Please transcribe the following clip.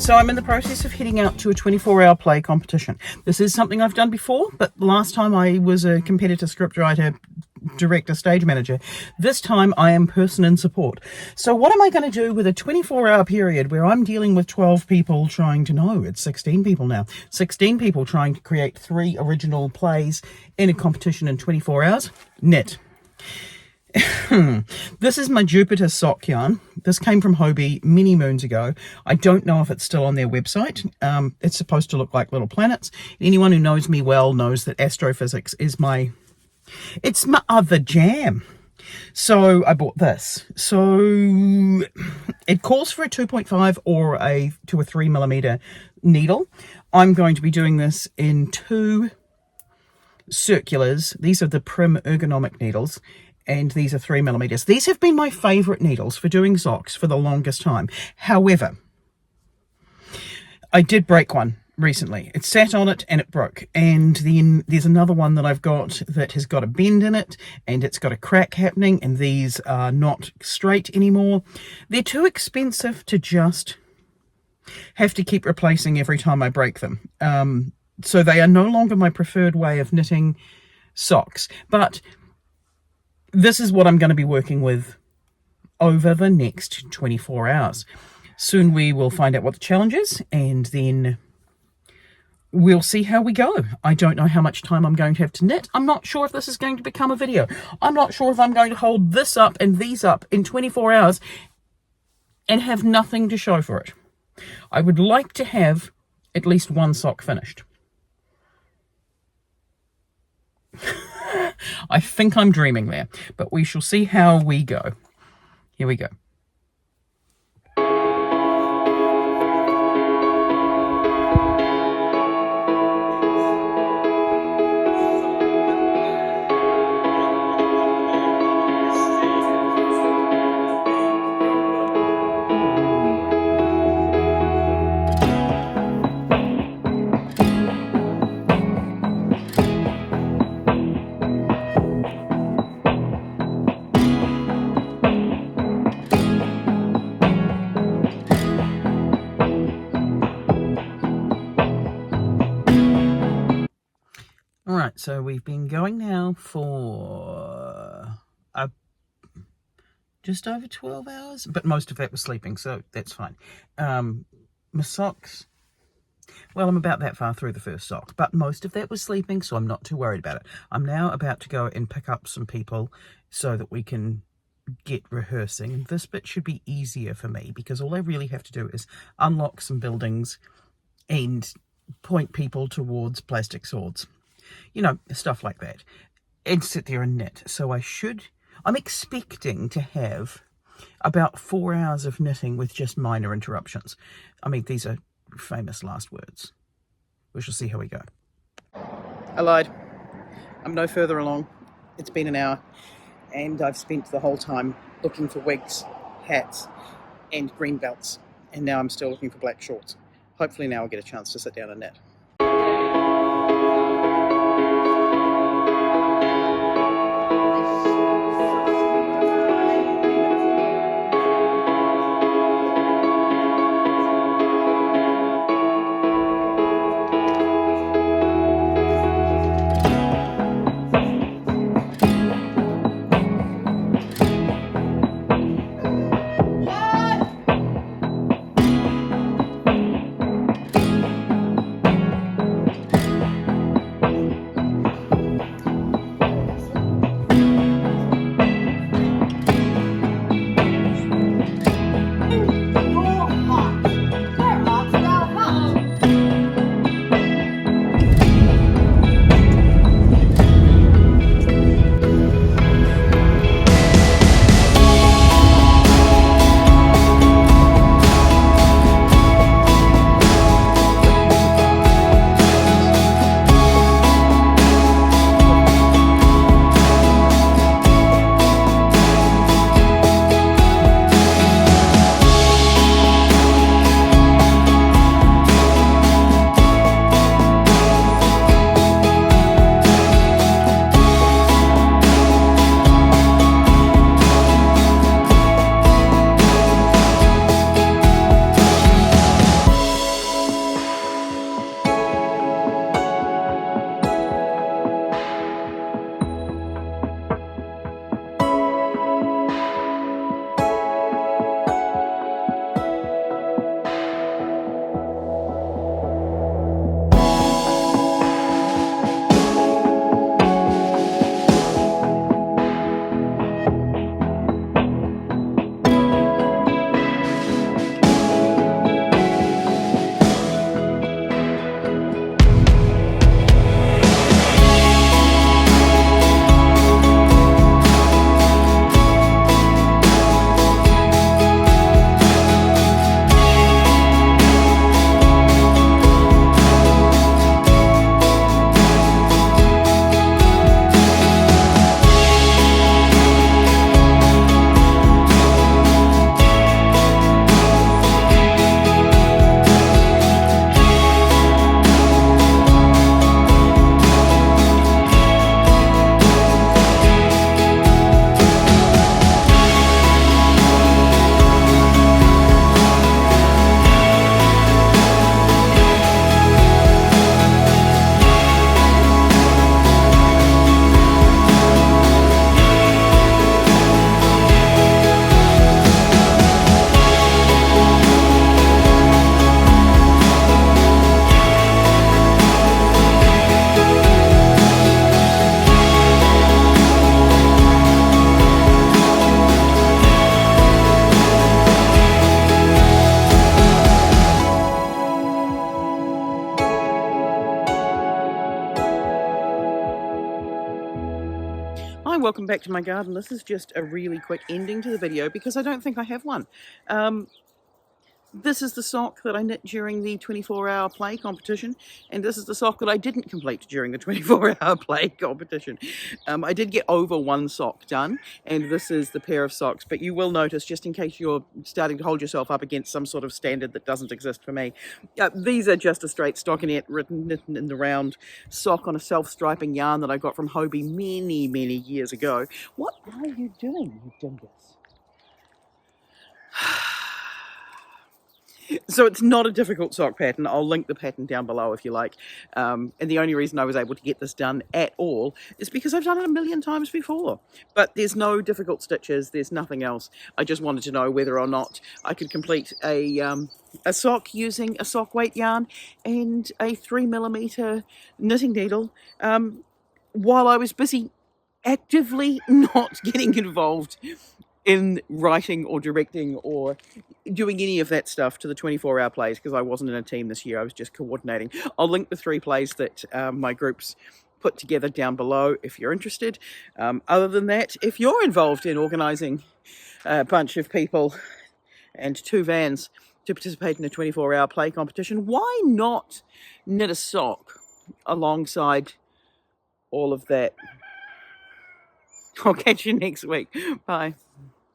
So I'm in the process of heading out to a 24-hour play competition. This is something I've done before, but the last time I was a competitor, scriptwriter, director, stage manager. This time I am person in support. So what am I going to do with a 24-hour period where I'm dealing with 12 people trying to know, it's 16 people now, 16 people trying to create 3 original plays in a competition in 24 hours? Knit. This is my Jupiter sock yarn. This came from Hobie many moons ago. I don't know if it's still on their website. It's supposed to look like little planets. Anyone who knows me well knows that astrophysics is it's my other jam. So I bought this. So it calls for a 2.5 or a 2 or 3 millimeter needle. I'm going to be doing this in 2 circulars. These are the Prim ergonomic needles. And these are 3 millimeters. These have been my favorite needles for doing socks for the longest time. However, I did break one recently. It sat on it and it broke. And then there's another one that I've got that has got a bend in it and it's got a crack happening, and these are not straight anymore. They're too expensive to just have to keep replacing every time I break them. So they are no longer my preferred way of knitting socks. But this is what I'm going to be working with over the next 24 hours. Soon we will find out what the challenge is, and then we'll see how we go. I don't know how much time I'm going to have to knit. I'm not sure if this is going to become a video. I'm not sure if I'm going to hold this up and these up in 24 hours and have nothing to show for it. I would like to have at least one sock finished. I think I'm dreaming there, but we shall see how we go. Here we go. Alright, so we've been going now for just over 12 hours, but most of that was sleeping, so that's fine. My socks, well, I'm about that far through the first sock, but most of that was sleeping, so I'm not too worried about it. I'm now about to go and pick up some people so that we can get rehearsing, and this bit should be easier for me because all I really have to do is unlock some buildings and point people towards plastic swords. You know, stuff like that, and sit there and knit. So I'm expecting to have about 4 hours of knitting with just minor interruptions. I mean, these are famous last words. We shall see how we go. I lied. I'm no further along. It's been an hour, and I've spent the whole time looking for wigs, hats, and green belts, and now I'm still looking for black shorts. Hopefully now I'll get a chance to sit down and knit. welcome back to my garden. This is just a really quick ending to the video because I don't think I have one. This is the sock that I knit during the 24-hour play competition, and this is the sock that I didn't complete during the 24-hour play competition. I did get over one sock done, and this is the pair of socks, but you will notice, just in case you're starting to hold yourself up against some sort of standard that doesn't exist for me, these are just a straight stockinette written in the round sock on a self-striping yarn that I got from Hobie many years ago. What are you doing, you dingus? So it's not a difficult sock pattern. I'll link the pattern down below if you like. And the only reason I was able to get this done at all is because I've done it a million times before. But there's no difficult stitches. There's nothing else. I just wanted to know whether or not I could complete a sock using a sock weight yarn and a 3mm knitting needle while I was busy actively not getting involved in writing or directing or doing any of that stuff to the 24-hour plays, because I wasn't in a team this year. I was just coordinating. I'll link the 3 plays that my groups put together down below if you're interested. Other than that, if you're involved in organising a bunch of people and 2 vans to participate in a 24-hour play competition, why not knit a sock alongside all of that? I'll catch you next week. Bye.